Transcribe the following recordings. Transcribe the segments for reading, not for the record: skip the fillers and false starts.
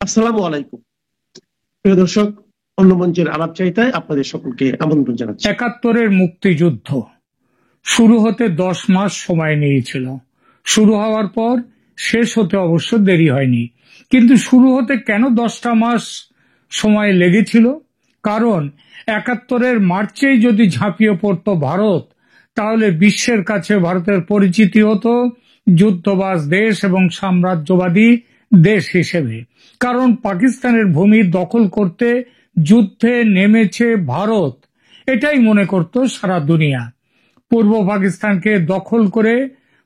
আসসালামু আলাইকুম। প্রিয় দর্শক, অন্য মঞ্চের আলাপ চাইতায় আপনাদের সকলকে আমন্ত্রণ জানাচ্ছি। ৭১-এর মুক্তিযুদ্ধ শুরু হতে 10 মাস সময় নিয়েছিল। শুরু হওয়ার পর শেষ হতে অবশ্য দেরি হয়নি, কিন্তু শুরু হতে কেন 10টা মাস সময় লেগেছিল? কারণ ৭১-এর মার্চেই যদি ঝাঁপিয়ে পড়তো ভারত, তাহলে বিশ্বের কাছে ভারতের পরিচিতি হতো যুদ্ধবাজ দেশ এবং সাম্রাজ্যবাদী দেশ হিসেবে। কারণ পাকিস্তানের ভূমি দখল করতে যুদ্ধে নেমেছে ভারত, এটাই মনে করত সারা দুনিয়া। পূর্ব পাকিস্তানকে দখল করে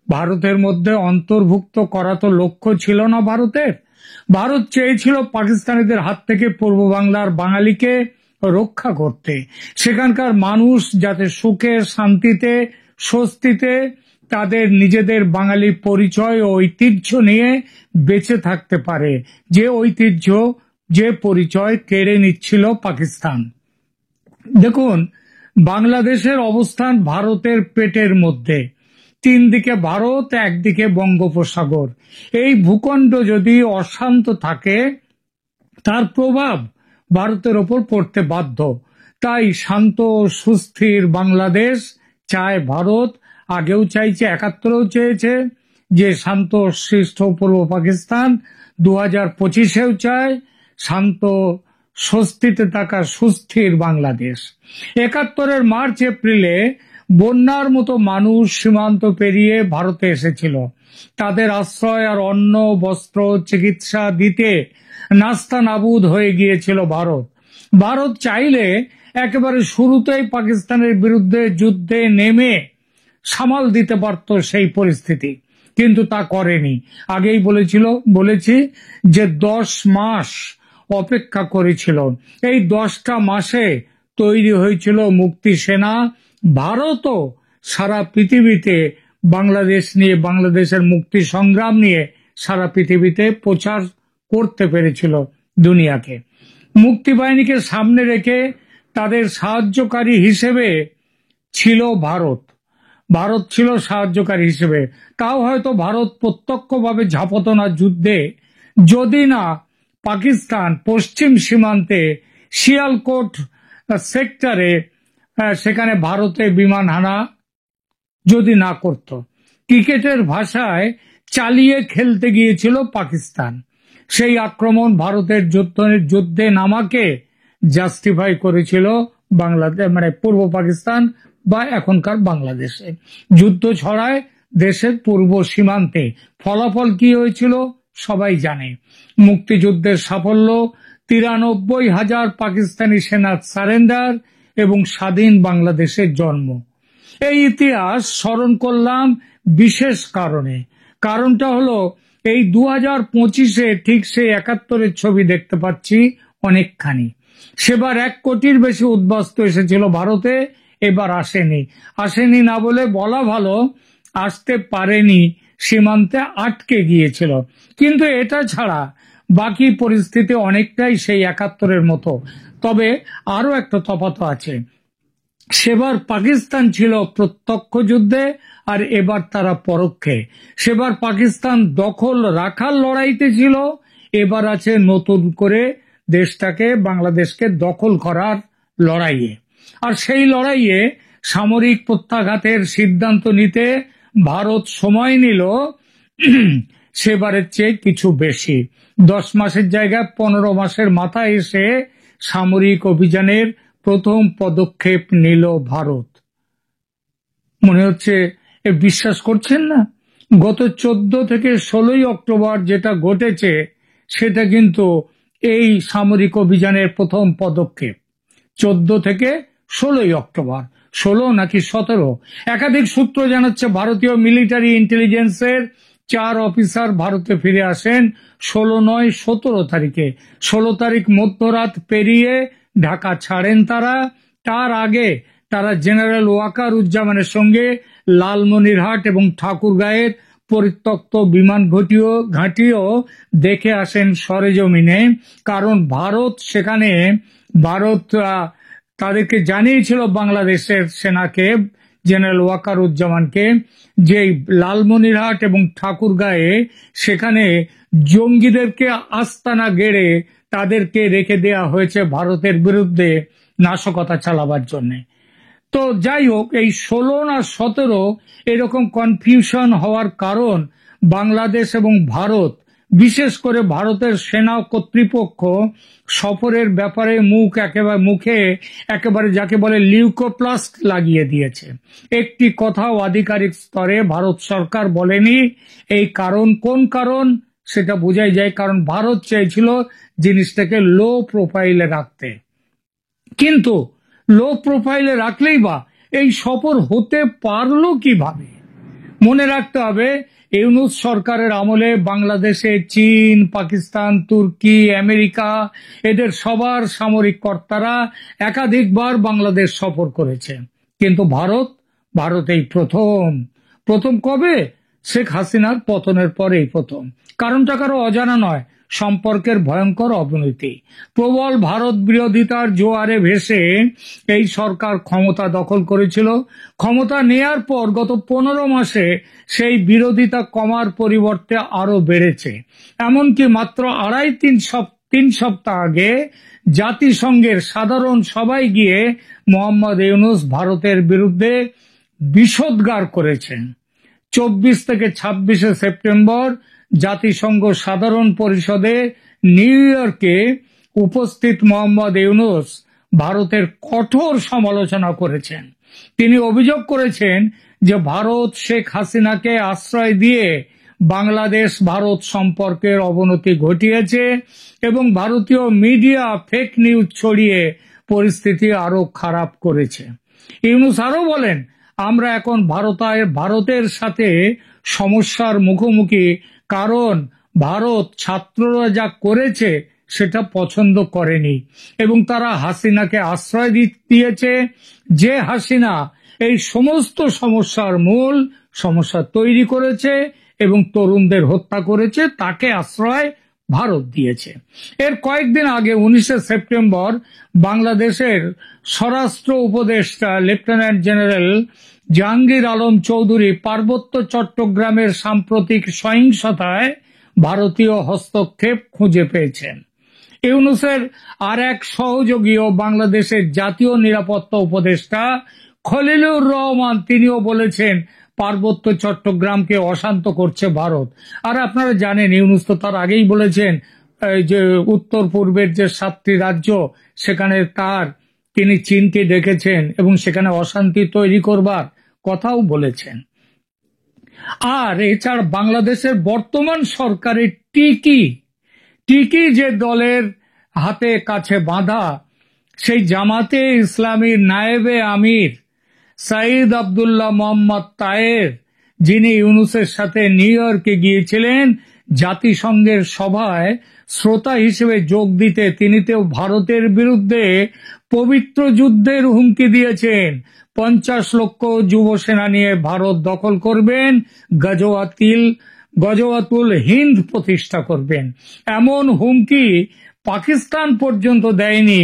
ভারতের মধ্যে অন্তর্ভুক্ত করা তো লক্ষ্য ছিল না ভারতের। ভারত চেয়েছিল পাকিস্তানিদের হাত থেকে পূর্ব বাংলার বাঙালিকে রক্ষা করতে, সেখানকার মানুষ যাতে সুখে শান্তিতে স্বস্তিতে তাদের নিজেদের বাঙালি পরিচয় ও ঐতিহ্য নিয়ে বেঁচে থাকতে পারে, যে ঐতিহ্য যে পরিচয় কেড়ে নিচ্ছিল পাকিস্তান। দেখুন, বাংলাদেশের অবস্থান ভারতের পেটের মধ্যে। 3 দিকে ভারত, একদিকে বঙ্গোপসাগর। এই ভূখণ্ড যদি অশান্ত থাকে, তার প্রভাব ভারতের ওপর পড়তে বাধ্য। তাই শান্ত সুস্থির বাংলাদেশ চায় ভারত, আগেও চাইছে, ৭১-ও চেয়েছে যে শান্ত শিষ্ট পূর্ব পাকিস্তান। 2025-এও চায় শান্ত স্বস্তিতে থাকা সুস্থির বাংলাদেশ। ৭১-এর মার্চ এপ্রিলে বন্যার মতো মানুষ সীমান্ত পেরিয়ে ভারতে এসেছিল। তাদের আশ্রয় আর অন্ন বস্ত্র চিকিৎসা দিতে নাস্তানাবুদ হয়ে গিয়েছিল ভারত। ভারত চাইলে একেবারে শুরুতেই পাকিস্তানের বিরুদ্ধে যুদ্ধে নেমে সামাল দিতে পারত সেই পরিস্থিতি, কিন্তু তা করেনি। আগেই বলেছি যে 10 মাস অপেক্ষা করেছিল। এই 10টা মাসে তৈরি হয়েছিল মুক্তি সেনা। ভারতও সারা পৃথিবীতে বাংলাদেশ নিয়ে, বাংলাদেশের মুক্তি সংগ্রাম নিয়ে সারা পৃথিবীতে প্রচার করতে পেরেছিল দুনিয়াকে। মুক্তি বাহিনীকে সামনে রেখে তাদের সাহায্যকারী হিসেবে ছিল ভারত। ভারত ছিল সাহায্যকারী হিসেবে। তাও হয়তো ভারত প্রত্যক্ষভাবে ঝাঁপত না যুদ্ধে, যদি না পাকিস্তান পশ্চিম সীমান্তে শিয়ালকোট সেক্টরে সেখানে ভারতে বিমান হানা যদি না করত। ক্রিকেটের ভাষায় চালিয়ে খেলতে গিয়েছিল পাকিস্তান। সেই আক্রমণ ভারতের যুদ্ধে নামাকে জাস্টিফাই করেছিল বাংলাদেশ, মানে পূর্ব পাকিস্তান বা এখনকার বাংলাদেশে। যুদ্ধ ছড়ায় দেশের পূর্ব সীমান্তে। ফলাফল কি হয়েছিল সবাই জানে। মুক্তিযুদ্ধের সাফল্য, 93,000 পাকিস্তানি সেনার সারেন্ডার এবং স্বাধীন বাংলাদেশের জন্ম। এই ইতিহাস স্মরণ করলাম বিশেষ কারণে। কারণটা হলো এই 2025-এ ঠিক সেই ৭১-এর ছবি দেখতে পাচ্ছি অনেকখানি। সেবার 1 কোটির বেশি উদ্বাস্তু এসেছিল ভারতে, এবার আসেনি না বলে বলা ভালো, আসতে পারেনি, সীমান্তে আটকে গিয়েছিল। কিন্তু এটা ছাড়া বাকি পরিস্থিতি অনেকটাই সেই ৭১-এর মতো। তবে আরো একটা তফাৎ আছে। সেবার পাকিস্তান ছিল প্রত্যক্ষ যুদ্ধে, আর এবার তারা পরোক্ষে। সেবার পাকিস্তান দখল রাখার লড়াইতে ছিল, এবার আছে নতুন করে দেশটাকে, বাংলাদেশকে দখল করার লড়াইয়ে। আর সেই লড়াইয়ে সামরিক প্রত্যাঘাতের সিদ্ধান্ত নিতে ভারত সময় নিল সেবারের চেয়ে কিছু বেশি। 10 মাসের জায়গায় 15 মাসের মাথায় এসে সামরিক অভিযানের প্রথম পদক্ষেপ নিল ভারত। মনে হচ্ছে বিশ্বাস করছেন না? গত 14 থেকে 16 অক্টোবর যেটা ঘটেছে সেটা কিন্তু এই সামরিক অভিযানের প্রথম পদক্ষেপ। 14 থেকে 16 অক্টোবর, 16 নাকি 17, একাধিক সূত্র জানাচ্ছে ভারতীয় মিলিটারি ইন্টেলিজেন্সের 4 অফিসার ভারতে ফিরে আসেন 16 নয় 17 তারিখে। 16 তারিখ মধ্যরাত পেরিয়ে ঢাকা ছাড়েন তারা। তার আগে তারা জেনারেল ওয়াকার উজ্জামানের সঙ্গে লালমনিরহাট এবং ঠাকুরগাঁয়ের পরিত্যক্ত বিমান ঘাঁটিও দেখে আসেন সরেজমিনে। কারণ ভারত তাদেরকে জানিয়েছিল বাংলাদেশের সেনাকে জেনারেল ওয়াকারুজ্জামানকে, যে লালমনিরহাট এবং ঠাকুরগাঁয়ে সেখানে জঙ্গিদেরকে আস্তানা গেড়ে তাদেরকে রেখে দেয়া হয়েছে ভারতের বিরুদ্ধে নাশকতা চালাবার জন্য। তো যাই হোক, এই 16 আর 17 এরকম কনফিউশন হওয়ার কারণ বাংলাদেশ এবং ভারত, বিশেষ করে ভারতের সেনা কর্তৃপক্ষ সফরের ব্যাপারে মুখে একেবারে যাকে বলে লিউকোপ্লাস্ট লাগিয়ে দিয়েছে। একটি কথাও আধিকারিক স্তরে ভারত সরকার বলেনি। এই কারণ কোন কারণ সেটা বোঝাই যায়, কারণ ভারত চেয়েছিল জিনিসটাকে লো প্রোফাইলে রাখতে। কিন্তু লো প্রোফাইলে রাখলেই বা এই সফর হতে পারলো কিভাবে? মনে রাখতে হবে, ইউনূস সরকারের আমলে বাংলাদেশে চীন, পাকিস্তান, তুর্কি, আমেরিকা এদের সবার সামরিক কর্তারা একাধিকবার বাংলাদেশ সফর করেছে। কিন্তু ভারত এই প্রথম কবে? শেখ হাসিনার পতনের পরেই প্রথম। কারণটা কারো অজানা নয়, সম্পর্কের ভয়ঙ্কর অবনতি। প্রবল ভারত বিরোধিতার জোয়ারে ভেসে এই সরকার ক্ষমতা দখল করেছিল। ক্ষমতা নেয়ার পর গত 15 মাসে সেই বিরোধিতা কমার পরিবর্তে আরো বেড়েছে। এমনকি মাত্র 3 সপ্তাহ আগে জাতিসংঘের সাধারণ সভায় গিয়ে মোহাম্মদ ইউনূস ভারতের বিরুদ্ধে বিষোদ্গার করেছেন। 24 থেকে 26 সেপ্টেম্বর জাতিসংঘ সাধারণ পরিষদে নিউ ইয়র্কে উপস্থিত মোহাম্মদ ইউনূস ভারতের কঠোর সমালোচনা করেছেন। তিনি অভিযোগ করেছেন যে ভারত শেখ হাসিনাকে আশ্রয় দিয়ে বাংলাদেশ ভারত সম্পর্কের অবনতি ঘটিয়েছে এবং ভারতীয় মিডিয়া ফেক নিউজ ছড়িয়ে পরিস্থিতি আরো খারাপ করেছে। ইউনূস আরো বলেন, আমরা এখন ভারতের সাথে সমস্যার মুখোমুখি, কারণ ভারত ছাত্ররা যা করেছে সেটা পছন্দ করেনি এবং তারা হাসিনাকে আশ্রয় দিয়েছে। যে হাসিনা এই সমস্ত মূল সমস্যা তৈরি করেছে এবং তরুণদের হত্যা করেছে, তাকে আশ্রয় ভারত দিয়েছে। এর কয়েকদিন আগে 19 সেপ্টেম্বর বাংলাদেশের স্বরাষ্ট্র উপদেষ্টা লেফটেন্যান্ট জেনারেল জাহাঙ্গীর আলম চৌধুরী পার্বত্য চট্টগ্রামের সাম্প্রতিক সহিংসতায় ভারতীয় হস্তক্ষেপ খুঁজে পেয়েছেন। ইউনূসের আর এক সহযোগী ও বাংলাদেশের জাতীয় নিরাপত্তা উপদেষ্টা খলিলুর রহমান, তিনিও বলেছেন পার্বত্য চট্টগ্রামকে অশান্ত করছে ভারত। আর আপনারা জানেন, ইউনূস তো তার আগেই বলেছেন যে উত্তর পূর্বের যে 7টি রাজ্য সেখানে তিনি চীনকে ডেকেছেন এবং সেখানে অশান্তি তৈরি করবার কথাও বলেছেন। আর এছাড়া বাংলাদেশের বর্তমান সরকারের টিকি যে দলের হাতে কাছে বাঁধা, সেই জামাতে ইসলামীর নায়েবে আমির সাঈদ আব্দুল্লাহ মোহাম্মদ তায়ের, যিনি ইউনূসের সাথে নিউ ইয়র্কে গিয়েছিলেন জাতিসংঘের সভায় শ্রোতা হিসেবে যোগ দিতে, তিনিতেও ভারতের বিরুদ্ধে পবিত্র যুদ্ধের হুমকি দিয়েছেন। 50 লক্ষ যুব সেনা নিয়ে ভারত দখল করবেন, গজওয়াতুল হিন্দ প্রতিষ্ঠা করবেন, এমন হুমকি পাকিস্তান পর্যন্ত দেয়নি।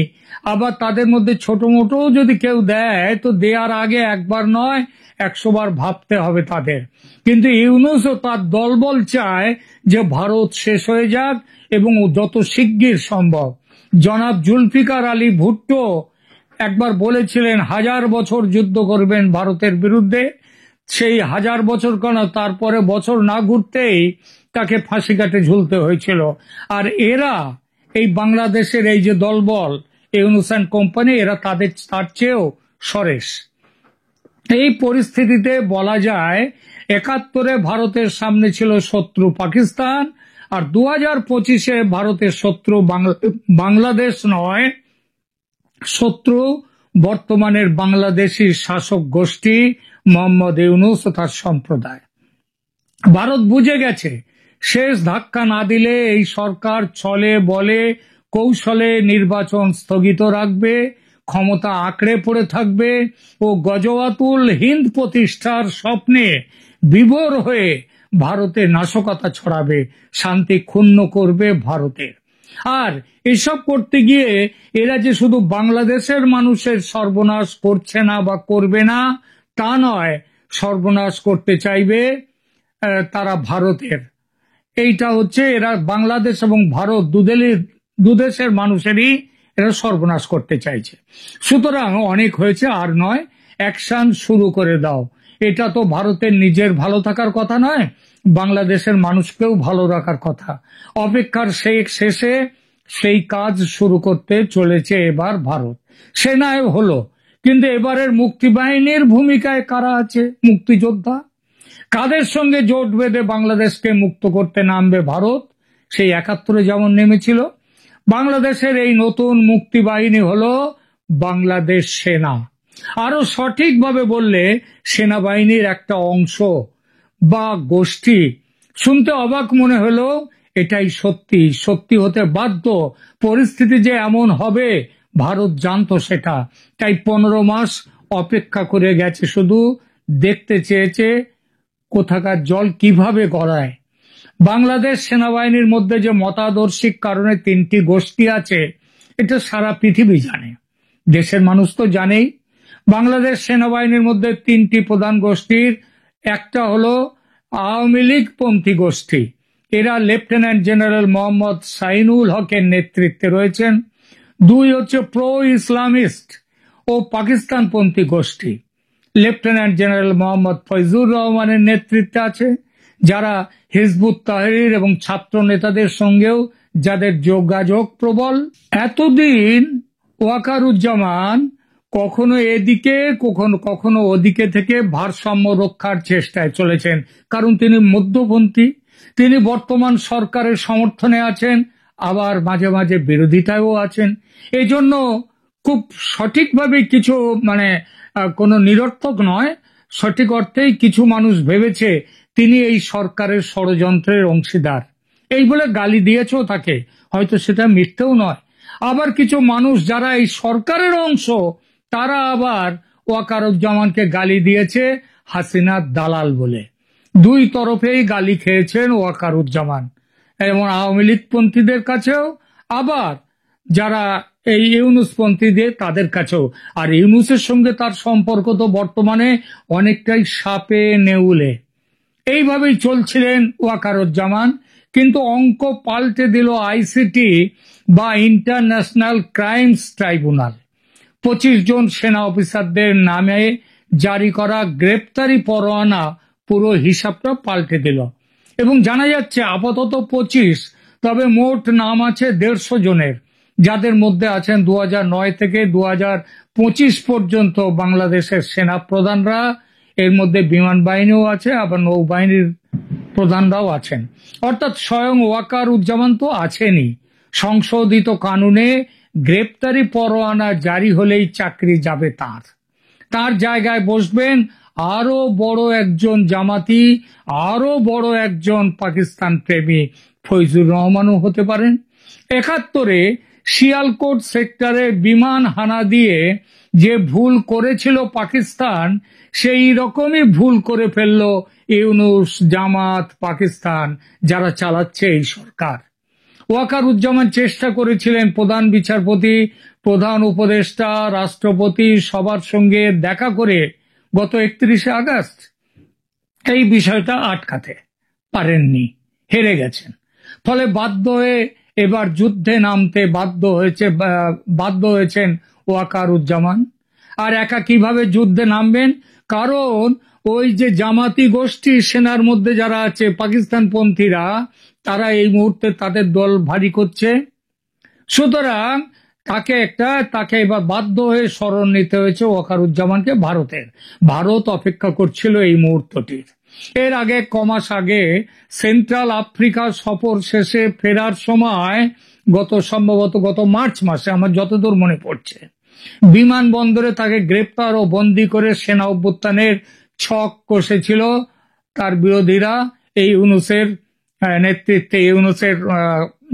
আবার তাদের মধ্যে ছোট মোটো যদি কেউ দেয় তো দেওয়ার আগে একবার নয় 100 বার ভাবতে হবে তাদের। কিন্তু ইউনূস ও তার দলবল চায় যে ভারত শেষ হয়ে যাক এবং যত শিগগির সম্ভব। জনাব জুলফিকার আলী ভুট্টো একবার বলেছিলেন 1000 বছর যুদ্ধ করবেন ভারতের বিরুদ্ধে। সেই 1000 বছর কেন, তারপরে বছর না ঘুরতেই তাকে ফাঁসি কাটে ঝুলতে হয়েছিল। আর এরা, এই বাংলাদেশের এই যে দলবল ইউনূস অ্যান্ড কোম্পানি, এরা তার চেয়েও সরেস। এই পরিস্থিতিতে বলা যায় 71-এ ভারতের সামনে ছিল শত্রু পাকিস্তান, আর 2025-এ ভারতের শত্রু বাংলাদেশ নয়, শত্রু বর্তমানের বাংলাদেশি শাসক গোষ্ঠী মোহাম্মদ ইউনূস ও তার সম্প্রদায়। ভারত বুঝে গেছে শেষ ধাক্কা না দিলে এই সরকার ছলে বলে কৌশলে নির্বাচন স্থগিত রাখবে, ক্ষমতা আঁকড়ে পড়ে থাকবে ও গজওয়াতুল হিন্দ প্রতিষ্ঠার স্বপ্নে বিভোর হয়ে ভারতে নাশকতা ছড়াবে, শান্তি ক্ষুণ্ণ করবে ভারতের। আর এসব করতে গিয়ে এরা যে শুধু বাংলাদেশের মানুষের সর্বনাশ করছে না বা করবে না তা নয়, সর্বনাশ করতে চাইবে তারা ভারতের। এইটা হচ্ছে, এরা বাংলাদেশ এবং ভারত দুদেশের মানুষেরই এরা সর্বনাশ করতে চাইছে। সুতরাং অনেক হয়েছে, আর নয়, অ্যাকশন শুরু করে দাও। এটা তো ভারতের নিজের ভালো থাকার কথা নয়, বাংলাদেশের মানুষকেও ভালো রাখার কথা। অপেক্ষার শেষে সেই কাজ শুরু করতে চলেছে এবার ভারত। সেনায় হলো, কিন্তু এবারের মুক্তিবাহিনীর ভূমিকায় কারা আছে? মুক্তিযোদ্ধা। কাদের সঙ্গে জোট বেঁধে বাংলাদেশকে মুক্ত করতে নামবে ভারত? সেই ৭১ যেমন নেমেছিল। বাংলাদেশের এই নতুন মুক্তিবাহিনী হলো বাংলাদেশ সেনা। আরো সঠিকভাবে বললে সেনাবাহিনীর একটা অংশ বা গোষ্ঠী। শুনতে অবাক মনে হলো, এটাই সত্যি, সত্যি হতে বাধ্য। পরিস্থিতি যে এমন হবে ভারত জানতো সেটা, তাই ১৫ মাস অপেক্ষা করে গেছে, শুধু দেখতে চেয়েছে কোথাকার জল কিভাবে গড়ায়। বাংলাদেশ সেনাবাহিনীর মধ্যে যে মতাদর্শিক কারণে ৩টি গোষ্ঠী আছে, এটা সারা পৃথিবী জানে, দেশের মানুষ তো জানেই। বাংলাদেশ সেনাবাহিনীর মধ্যে ৩টি প্রধান গোষ্ঠীর, একটা হলো আওয়ামী লীগ পন্থী গোষ্ঠী। এরা লেফটেন্যান্ট জেনারেল মোহাম্মদ সাইনুল হকের নেতৃত্বে রয়েছেন। ২ হচ্ছে প্রো ইসলামিস্ট ও পাকিস্তানপন্থী গোষ্ঠী। লেফটেন্যান্ট জেনারেল মোহাম্মদ ফয়জুর রহমানের নেতৃত্বে আছে, যারা হিজবুত তাহরির এবং ছাত্র নেতাদের সঙ্গেও যাদের যোগাযোগ প্রবল। এতদিন ওয়াকারুজ্জামান কখনো এদিকে কখনো ওদিকে থেকে ভারসাম্য রক্ষার চেষ্টায় চলেছেন, কারণ তিনি মধ্যপন্থী। তিনি বর্তমান সরকারের সমর্থনে আছেন, আবার মাঝে মাঝে বিরোধিতায়ও আছেন। এই জন্য খুব সঠিকভাবে কিছু কোনো নিরর্থক নয়, সঠিক অর্থেই কিছু মানুষ ভেবেছে তিনি এই সরকারের ষড়যন্ত্রের অংশীদার, এই বলে গালি দিয়েছেও তাকে, হয়তো সেটা মিথ্যেও নয়। আবার কিছু মানুষ যারা এই সরকারের অংশ, তারা আবার ওয়াকারুজ্জামানকে গালি দিয়েছে হাসিনার দালাল বলে। ২ তরফেই গালি খেয়েছেন ওয়াকারুজ্জামান, এবং আওয়ামী লীগপন্থীদের কাছেও, আবার যারা এই ইউনূসপন্থীদের তাদের কাছেও। আর ইউনূসের সঙ্গে তার সম্পর্ক তো বর্তমানে অনেকটাই সাপে নেউলে। এইভাবেই চলছিলেন ওয়াকারুজ্জামান, কিন্তু অঙ্ক পাল্টে দিল আইসিটি বা ইন্টারন্যাশনাল ক্রাইমস ট্রাইব্যুনাল। ২৫ জন সেনা অফিসারদের নামে জারি করা গ্রেপ্তারি পরোয়ানা পুরো হিসাবটা পাল্টে দিল, এবং জানা যাচ্ছে আপাতত ২৫, তবে মোট নাম আছে ১৫০ জনের, যাদের মধ্যে আছেন ২০০৯ থেকে ২০২৫ পর্যন্ত বাংলাদেশের সেনা প্রধানরা। এর মধ্যে বিমান বাহিনীও আছে, আবার নৌবাহিনীর প্রধানরাও আছেন। অর্থাৎ স্বয়ং ওয়াকারুজ্জামান তো আছেনই। সংশোধিত কানুনে গ্রেপ্তারি পরোয়ানা জারি হলেই চাকরি যাবে তার জায়গায় বসবেন আরো বড় একজন জামাতি, আরো বড় একজন পাকিস্তান প্রেমী ফয়জুর রহমানও হতে পারেন। ৭১-এ শিয়ালকোট সেক্টরে বিমান হানা দিয়ে যে ভুল করেছিল পাকিস্তান, সেই রকমই ভুল করে ফেলল ইউনূস, জামাত, পাকিস্তান, যারা চালাচ্ছে এই সরকার। ওয়াকারুজ্জামান চেষ্টা করেছিলেন প্রধান বিচারপতি, প্রধান উপদেষ্টা, রাষ্ট্রপতি সবার সঙ্গে দেখা করে গত ৩১শে আগস্ট এই বিষয়টা আটকাতে পারেননি, হেরে গেছেন। ফলে বাধ্য হয়ে এবার যুদ্ধে নামতে বাধ্য হয়েছেন ওয়াকারুজ্জামান। আর একা কিভাবে যুদ্ধে নামবেন? কারণ ওই যে জামাতি গোষ্ঠী সেনার মধ্যে যারা আছে পাকিস্তানপন্থীরা, তারা এই মুহূর্তে তাদের দল ভারী করছে। সুতরাং তাকে এবার বাধ্য হয়ে শরণ নিতে হয়েছে ওয়াকারুজ্জামানকে ভারত অপেক্ষা করছিল এই মুহূর্তটির। এর আগে কমাস আগে সেন্ট্রাল আফ্রিকা সফর শেষে ফেরার সময় সম্ভবত গত মার্চ মাসে, আমার যতদূর মনে পড়ছে, বিমানবন্দরে তাকে গ্রেপ্তার ও বন্দী করে সেনা অভ্যুত্থানের ছক কষেছিল তার বিরোধীরা। এই ইউনূসের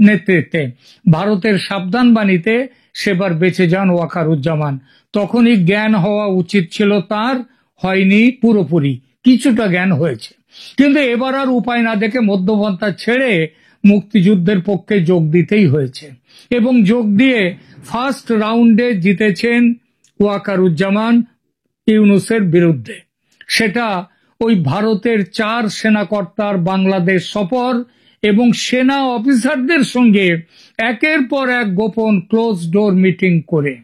নেতৃত্বে ভারতের সাবধান বাণীতে সেবার বেঁচে যান ওয়াকারুজ্জামান। তখনই জ্ঞান হওয়া উচিত ছিল তার, হয়নি পুরোপুরি, কিছুটা জ্ঞান হয়েছে। কিন্তু এবার আর উপায় না দেখে মধ্যপন্থা ছেড়ে মুক্তিযুদ্ধের পক্ষে যোগ দিতেই হয়েছে, এবং যোগ দিয়ে ফার্স্ট রাউন্ডে জিতেছেন ওয়াকারুজ্জামান ইউনূসের বিরুদ্ধে। সেটা ওই ভারতের 4 সেনাকর্তার বাংলাদেশ সফর এবং সেনা অফিসারদের সঙ্গে একের পর এক গোপন ক্লোজ ডোর মিটিং করে।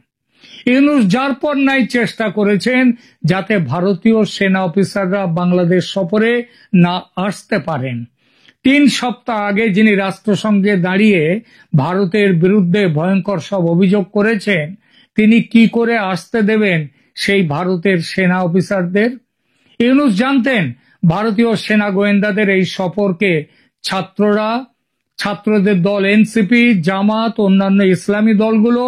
ইউনূস যার পর নাই চেষ্টা করেছেন যাতে ভারতীয় সেনা অফিসাররা বাংলাদেশ সফরে না আসতে পারেন। 3 সপ্তাহ আগে যিনি রাষ্ট্রসংঘে দাঁড়িয়ে ভারতের বিরুদ্ধে ভয়ঙ্কর সব অভিযোগ করেছেন, তিনি কি করে আসতে দেবেন সেই ভারতের সেনা অফিসারদের? ইউনূস জানতেন ভারতীয় সেনা গোয়েন্দাদের এই সফরকে ছাত্রদের দল এনসিপি, জামাত, অন্যান্য ইসলামী দলগুলো,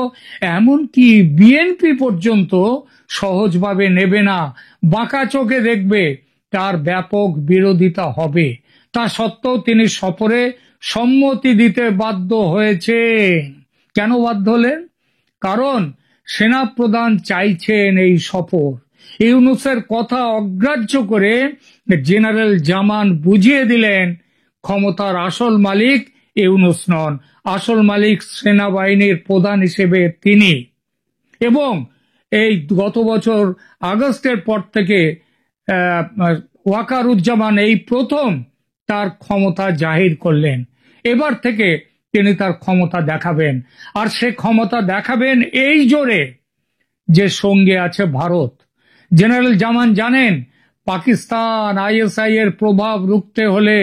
এমনকি বিএনপি পর্যন্ত সহজভাবে নেবে না, বাঁকা চোখে দেখবে, তার ব্যাপক বিরোধিতা হবে। তা সত্ত্বেও তিনি সফরে সম্মতি দিতে বাধ্য হয়েছেন। কেন বাধ্য হলেন? কারণ সেনাপ্রধান চাইছেন এই সফর। ইউনূসের কথা অগ্রাহ্য করে জেনারেল জামান বুঝিয়ে দিলেন ক্ষমতার আসল মালিক ইউনূস নন, আসল মালিক সেনাবাহিনীর প্রধান হিসেবে তিনি। এবং এই গত বছর আগস্টের পর থেকে ওয়াকারুজ্জামান এই প্রথম তার ক্ষমতা জাহির করলেন। এবার থেকে তিনি তার ক্ষমতা দেখাবেন, আর সে ক্ষমতা দেখাবেন এই জোরে যে সঙ্গে আছে ভারত। জেনারেল জামান জানেন পাকিস্তান আইএসআই এর প্রভাব রুখতে হলে,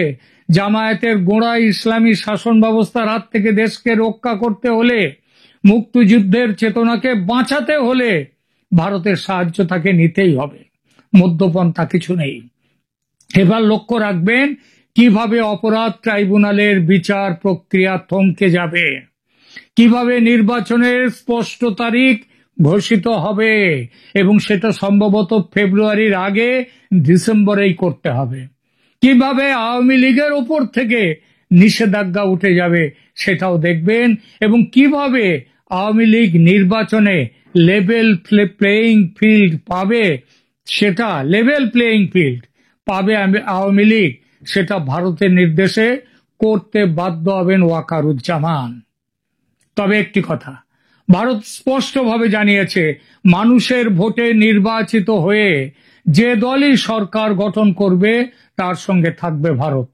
জামায়াতের গোঁড়া ইসলামী শাসন ব্যবস্থার হাত থেকে দেশকে রক্ষা করতে হলে, মুক্তিযুদ্ধের চেতনাকে বাঁচাতে হলে ভারতের সাহায্য তাকে নিতেই হবে, মধ্যপন্থা কিছু নেই। এবার লক্ষ্য রাখবেন কিভাবে অপরাধ ট্রাইব্যুনালের বিচার প্রক্রিয়া থমকে যাবে, কিভাবে নির্বাচনের স্পষ্ট তারিখ ঘোষিত হবে, এবং সেটা সম্ভবত ফেব্রুয়ারির আগে ডিসেম্বরেই করতে হবে। কিভাবে আওয়ামী লীগের ওপর থেকে নিষেধাজ্ঞা উঠে যাবে সেটাও দেখবেন, এবং কিভাবে আওয়ামী লীগ নির্বাচনে লেভেল প্লেইং ফিল্ড পাবে, সেটা লেভেল প্লেইং ফিল্ড পাবে আওয়ামী লীগ, সেটা ভারতের নির্দেশে করতে বাধ্য হবেন ওয়াকারুজ্জামান। তবে একটি কথা ভারত স্পষ্টভাবে জানিয়েছে, মানুষের ভোটে নির্বাচিত হয়ে যে দলই সরকার গঠন করবে তার সঙ্গে থাকবে ভারত।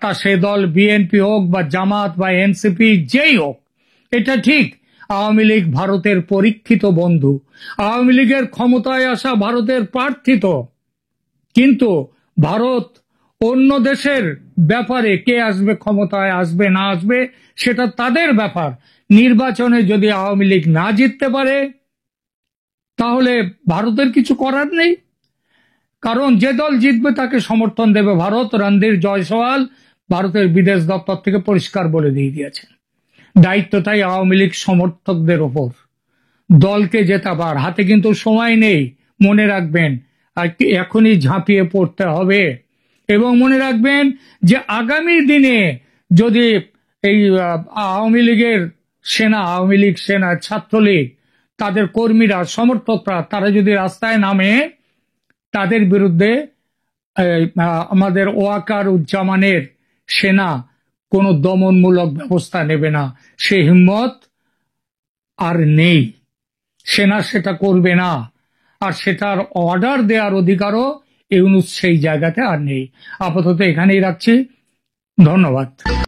তা সে দল বিএনপি হোক বা জামাত বা এনসিপি, যেই হোক। এটা ঠিক, আওয়ামী লীগ ভারতের পরীক্ষিত বন্ধু, আওয়ামী লীগের ক্ষমতায় আসা ভারতের প্রার্থিত। কিন্তু ভারত অন্য দেশের ব্যাপারে কে আসবে ক্ষমতায়, আসবে না আসবে সেটা তাদের ব্যাপার। নির্বাচনে যদি আওয়ামী লীগ না জিততে পারে তাহলে ভারতের কিছু করার নেই, কারণ যে দল জিতবে তাকে সমর্থন দেবে ভারত। রণধীর জয়সওয়াল ভারতের বিদেশ দপ্তর থেকে পরিষ্কার বলে দিয়ে দিয়েছেন, দায়িত্ব তাই আওয়ামী লীগ সমর্থকদের ওপর। দলকে জেতাবার হাতে কিন্তু সময় নেই, মনে রাখবেন, আর এখনই ঝাঁপিয়ে পড়তে হবে। এবং মনে রাখবেন যে আগামী দিনে যদি এই আওয়ামী লীগের সেনা, আওয়ামী লীগ সেনা, ছাত্রলীগ, তাদের কর্মীরা, সমর্থকরা, তারা যদি রাস্তায় নামে, তাদের বিরুদ্ধে আমাদের ওয়াকারুজ্জামানের সেনা কোনো দমনমূলক ব্যবস্থা নেবে না, সে হিম্মত আর নেই। সেনা সেটা করবে না, আর সেটার অর্ডার দেওয়ার অধিকারও ইউনূস সেই জায়গাতে আর নেই। আপাতত এখানেই রাখছি, ধন্যবাদ।